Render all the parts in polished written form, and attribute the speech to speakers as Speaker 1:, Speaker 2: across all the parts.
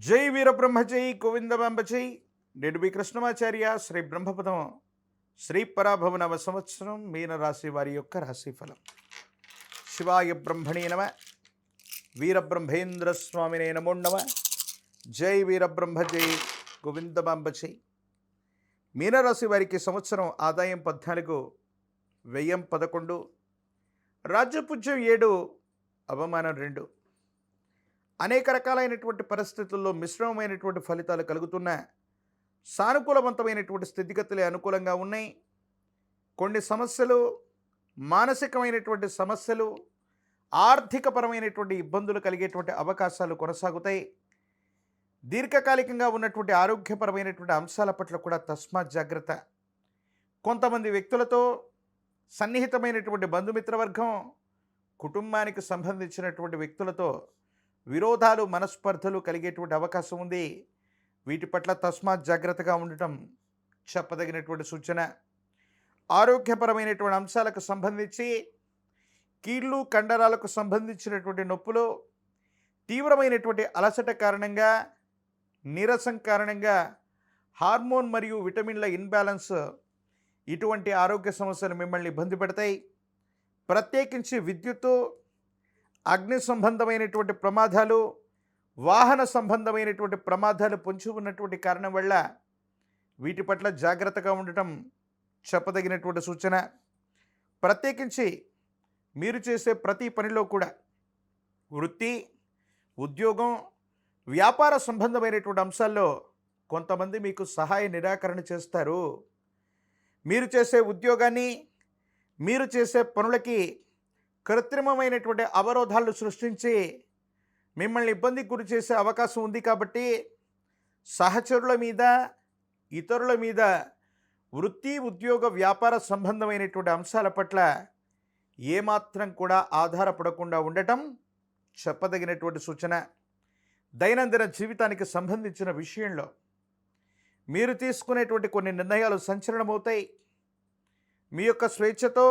Speaker 1: జై వీరబ్రహ్మజై గోవిందమాంబజై నేడు కృష్ణమాచార్య శ్రీ బ్రహ్మపదం శ్రీ పరాభవనవ సంవత్సరం మీనరాశి వారి యొక్క రాశిఫలం. శివాయ బ్రహ్మణే నమ. వీరబ్రహ్మేంద్ర స్వామినే నమో నమ. జై వీరబ్రహ్మజై గోవిందమాంబజై. మీనరాశి వారికి సంవత్సరం ఆదాయం 14, వ్యయం 11, రాజ్యపూజ్యం 7, అవమానం 2. అనేక రకాలైనటువంటి పరిస్థితుల్లో మిశ్రమమైనటువంటి ఫలితాలు కలుగుతున్న సానుకూలవంతమైనటువంటి స్థితిగతులే అనుకూలంగా ఉన్నాయి. కొన్ని సమస్యలు, మానసికమైనటువంటి సమస్యలు, ఆర్థికపరమైనటువంటి ఇబ్బందులు కలిగేటువంటి అవకాశాలు కొనసాగుతాయి. దీర్ఘకాలికంగా ఉన్నటువంటి ఆరోగ్యపరమైనటువంటి అంశాల పట్ల కూడా తస్మాత్ జాగ్రత్త. కొంతమంది వ్యక్తులతో, సన్నిహితమైనటువంటి బంధుమిత్రవర్గం, కుటుంబానికి సంబంధించినటువంటి వ్యక్తులతో విరోధాలు, మనస్పర్ధలు కలిగేటువంటి అవకాశం ఉంది. వీటి పట్ల తస్మాత్ జాగ్రత్తగా ఉండటం చెప్పదగినటువంటి సూచన. ఆరోగ్యపరమైనటువంటి అంశాలకు సంబంధించి కీళ్ళు, కండరాలకు సంబంధించినటువంటి నొప్పులు, తీవ్రమైనటువంటి అలసట కారణంగా, నీరసం కారణంగా, హార్మోన్ మరియు విటమిన్ల ఇన్బ్యాలెన్స్, ఇటువంటి ఆరోగ్య సమస్యలు మిమ్మల్ని ఇబ్బంది పెడతాయి. ప్రత్యేకించి విద్యుత్తు, అగ్ని సంబంధమైనటువంటి ప్రమాదాలు, వాహన సంబంధమైనటువంటి ప్రమాదాలు పొంచి ఉన్నటువంటి కారణం వల్ల వీటి పట్ల జాగ్రత్తగా ఉండటం చెప్పదగినటువంటి సూచన. ప్రత్యేకించి మీరు చేసే ప్రతి పనిలో కూడా వృత్తి, ఉద్యోగం, వ్యాపార సంబంధమైనటువంటి అంశాల్లో కొంతమంది మీకు సహాయ నిరాకరణ చేస్తారు. మీరు చేసే ఉద్యోగాన్ని, మీరు చేసే పనులకి కృత్రిమమైనటువంటి అవరోధాలు సృష్టించి మిమ్మల్ని ఇబ్బందికి గురి చేసే అవకాశం ఉంది. కాబట్టి సహచరుల మీద, ఇతరుల మీద వృత్తి, ఉద్యోగ, వ్యాపార సంబంధమైనటువంటి అంశాల పట్ల ఏమాత్రం కూడా ఆధారపడకుండా ఉండటం చెప్పదగినటువంటి సూచన. దైనందిన జీవితానికి సంబంధించిన విషయంలో మీరు తీసుకునేటువంటి కొన్ని నిర్ణయాలు సంచలనమవుతాయి. మీ యొక్క స్వేచ్ఛతో,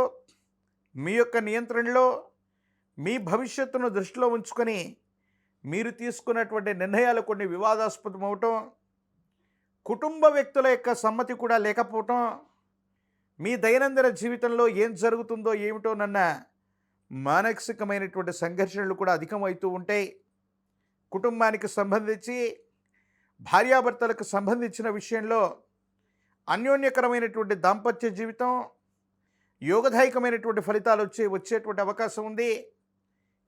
Speaker 1: మీ యొక్క నియంత్రణలో, మీ భవిష్యత్తును దృష్టిలో ఉంచుకొని మీరు తీసుకున్నటువంటి నిర్ణయాలు కొన్ని వివాదాస్పదం అవటం, కుటుంబ వ్యక్తుల యొక్క సమ్మతి కూడా లేకపోవటం, మీ దైనందిన జీవితంలో ఏం జరుగుతుందో ఏమిటోనన్న మానసికమైనటువంటి సంఘర్షణలు కూడా అధికమవుతూ ఉంటాయి. కుటుంబానికి సంబంధించి, భార్యాభర్తలకు సంబంధించిన విషయంలో అన్యోన్యకరమైనటువంటి దాంపత్య జీవితం, యోగదాయకమైనటువంటి ఫలితాలు వచ్చేటువంటి అవకాశం ఉంది.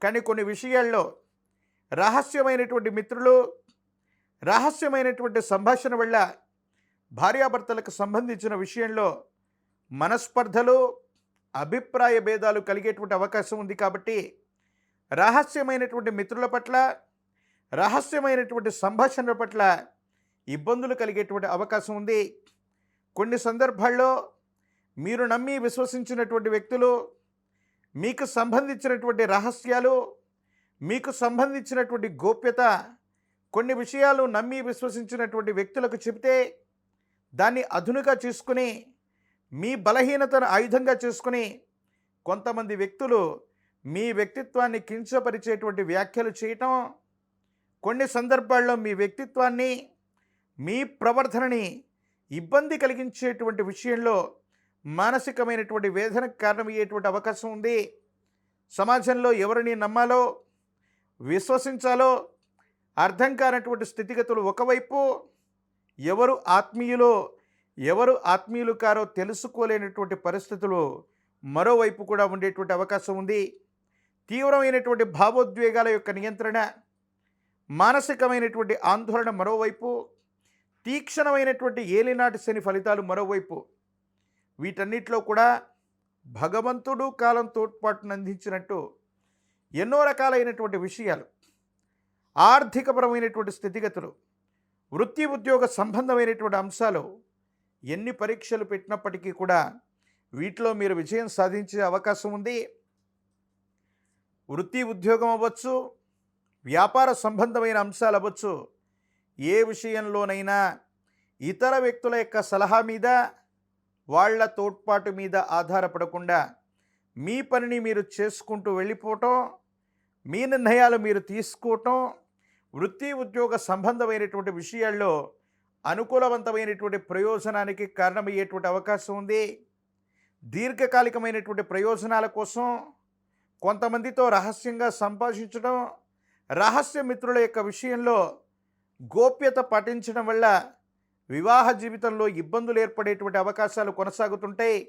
Speaker 1: కానీ కొన్ని విషయాల్లో రహస్యమైనటువంటి మిత్రులు, రహస్యమైనటువంటి సంభాషణ వల్ల భార్యాభర్తలకు సంబంధించిన విషయంలో మనస్పర్ధలు, అభిప్రాయ భేదాలు కలిగేటువంటి అవకాశం ఉంది. కాబట్టి రహస్యమైనటువంటి మిత్రుల పట్ల, రహస్యమైనటువంటి సంభాషణల పట్ల ఇబ్బందులు కలిగేటువంటి అవకాశం ఉంది. కొన్ని సందర్భాల్లో మీరు నమ్మి విశ్వసించినటువంటి వ్యక్తులు, మీకు సంబంధించినటువంటి రహస్యాలు, మీకు సంబంధించినటువంటి గోప్యత, కొన్ని విషయాలు నమ్మి విశ్వసించినటువంటి వ్యక్తులకు చెబితే దాన్ని అదునుగా చేసుకుని, మీ బలహీనతను ఆయుధంగా చేసుకుని కొంతమంది వ్యక్తులు మీ వ్యక్తిత్వాన్ని కించపరిచేటువంటి వ్యాఖ్యలు చేయటం, కొన్ని సందర్భాల్లో మీ వ్యక్తిత్వాన్ని, మీ ప్రవర్తనని ఇబ్బంది కలిగించేటువంటి విషయంలో మానసికమైనటువంటి వేదనకు కారణమయ్యేటువంటి అవకాశం ఉంది. సమాజంలో ఎవరిని నమ్మాలో, విశ్వసించాలో అర్థం కానటువంటి స్థితిగతులు ఒకవైపు, ఎవరు ఆత్మీయులో, ఎవరు ఆత్మీయులు కారో తెలుసుకోలేనటువంటి పరిస్థితులు మరోవైపు కూడా ఉండేటువంటి అవకాశం ఉంది. తీవ్రమైనటువంటి భావోద్వేగాల యొక్క నియంత్రణ, మానసికమైనటువంటి ఆందోళన మరోవైపు, తీక్షణమైనటువంటి ఏలినాటి శని ఫలితాలు మరోవైపు. వీటన్నిటిలో కూడా భగవంతుడు కాలం తోడ్పాటును అందించినట్టు ఎన్నో రకాలైనటువంటి విషయాలు, ఆర్థికపరమైనటువంటి స్థితిగతులు, వృత్తి, ఉద్యోగ సంబంధమైనటువంటి అంశాలు ఎన్ని పరీక్షలు పెట్టినప్పటికీ కూడా వీటిలో మీరు విజయం సాధించే అవకాశం ఉంది. వృత్తి, ఉద్యోగం అవ్వచ్చు, వ్యాపార సంబంధమైన అంశాలు అవ్వచ్చు, ఏ విషయంలోనైనా ఇతర వ్యక్తుల యొక్క సలహా మీద, వాళ్ళ తోడ్పాటు మీద ఆధారపడకుండా మీ పనిని మీరు చేసుకుంటూ వెళ్ళిపోవటం, మీ నిర్ణయాలు మీరు తీసుకోవటం, వృత్తి ఉద్యోగ సంబంధమైనటువంటి విషయాల్లో అనుకూలవంతమైనటువంటి ప్రయోజనానికి కారణమయ్యేటువంటి అవకాశం ఉంది. దీర్ఘకాలికమైనటువంటి ప్రయోజనాల కోసం కొంతమందితో రహస్యంగా సంభాషించడం, రహస్య మిత్రుల యొక్క విషయంలో గోప్యత పాటించడం వల్ల వివాహ జీవితంలో ఇబ్బందులు ఏర్పడేటువంటి అవకాశాలు కొనసాగుతుంటాయి.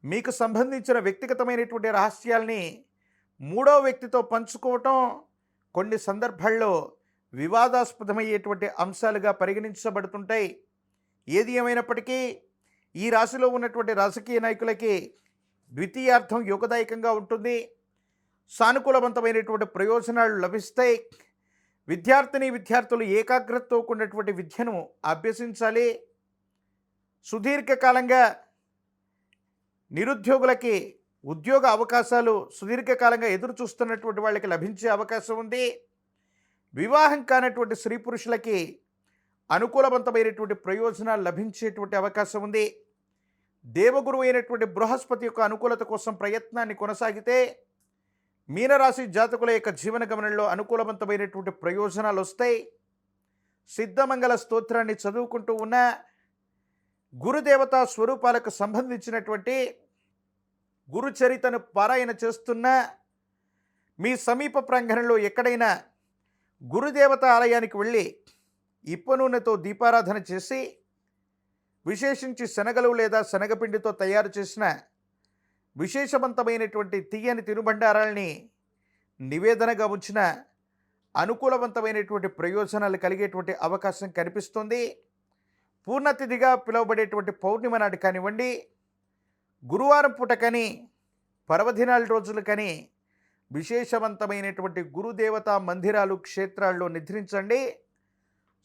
Speaker 1: మీకు సంబంధించిన వ్యక్తిగతమైనటువంటి రహస్యాల్ని మూడో వ్యక్తితో పంచుకోవటం కొన్ని సందర్భాల్లో వివాదాస్పదమయ్యేటువంటి అంశాలుగా పరిగణించబడుతుంటాయి. ఏది ఏమైనప్పటికీ ఈ రాశిలో ఉన్నటువంటి రాజకీయ నాయకులకి ద్వితీయార్థం యోగదాయకంగా ఉంటుంది. సానుకూలవంతమైనటువంటి ప్రయోజనాలు లభిస్తాయి. విద్యార్థులు ఏకాగ్రతతో కూడినటువంటి విద్యను అభ్యసించాలి. సుదీర్ఘకాలంగా నిరుద్యోగులకి ఉద్యోగ అవకాశాలు సుదీర్ఘకాలంగా ఎదురు చూస్తున్నటువంటి వాళ్ళకి లభించే అవకాశం ఉంది. వివాహం కానటువంటి స్త్రీ పురుషులకి అనుకూలవంతమైనటువంటి ప్రయోజనాలు లభించేటువంటి అవకాశం ఉంది. దేవగురువు అయినటువంటి బృహస్పతి యొక్క అనుకూలత కోసం ప్రయత్నాన్ని కొనసాగితే మీనరాశి జాతకుల యొక్క జీవన గమనంలో అనుకూలవంతమైనటువంటి ప్రయోజనాలు వస్తాయి. సిద్ధమంగళ స్తోత్రాన్ని చదువుకుంటూ ఉన్న గురుదేవతా స్వరూపాలకు సంబంధించినటువంటి గురుచరితను పారాయణ చేస్తున్న మీ సమీప ప్రాంగణంలో ఎక్కడైనా గురుదేవత ఆలయానికి వెళ్ళి ఇప్ప నూనెతో దీపారాధన చేసి, విశేషించి శనగలు లేదా శనగపిండితో తయారు చేసిన విశేషవంతమైనటువంటి తీయని తినుబండారాల్ని నివేదనగా ఉంచిన అనుకూలవంతమైనటువంటి ప్రయోజనాలు కలిగేటువంటి అవకాశం కనిపిస్తుంది. పూర్ణతిథిగా పిలువబడేటువంటి పౌర్ణిమ నాడు కానివ్వండి, గురువారం పూట కానీ, పర్వదినాల రోజులు కానీ విశేషవంతమైనటువంటి గురుదేవతా మందిరాలు, క్షేత్రాల్లో నిద్రించండి.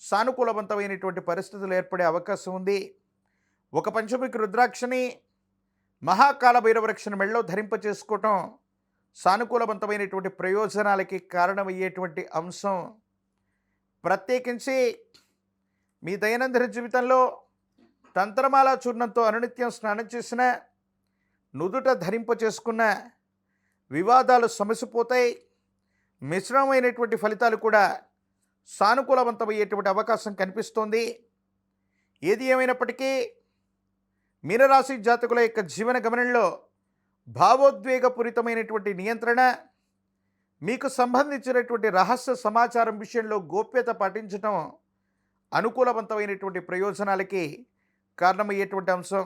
Speaker 1: సానుకూలవంతమైనటువంటి పరిస్థితులు ఏర్పడే అవకాశం ఉంది. ఒక పంచముఖి రుద్రాక్షని, మహాకాల భైరవరక్షను మెళ్ళలో ధరింపచేసుకోవటం సానుకూలవంతమైనటువంటి ప్రయోజనాలకి కారణమయ్యేటువంటి అంశం. ప్రత్యేకించి మీ దైనందిన జీవితంలో తంత్రమాల చూర్ణంతో అనునిత్యం స్నానం చేసిన, నుదుట ధరింపచేసుకున్న వివాదాలు సమసిపోతాయి. మిశ్రమమైనటువంటి ఫలితాలు కూడా సానుకూలవంతమయ్యేటువంటి అవకాశం కనిపిస్తోంది. ఏది ఏమైనప్పటికీ మీనరాశి జాతకుల యొక్క జీవన గమనంలో భావోద్వేగపూరితమైనటువంటి నియంత్రణ, మీకు సంబంధించినటువంటి రహస్య సమాచారం విషయంలో గోప్యత పాటించడం అనుకూలవంతమైనటువంటి ప్రయోజనాలకి కారణమయ్యేటువంటి అంశం.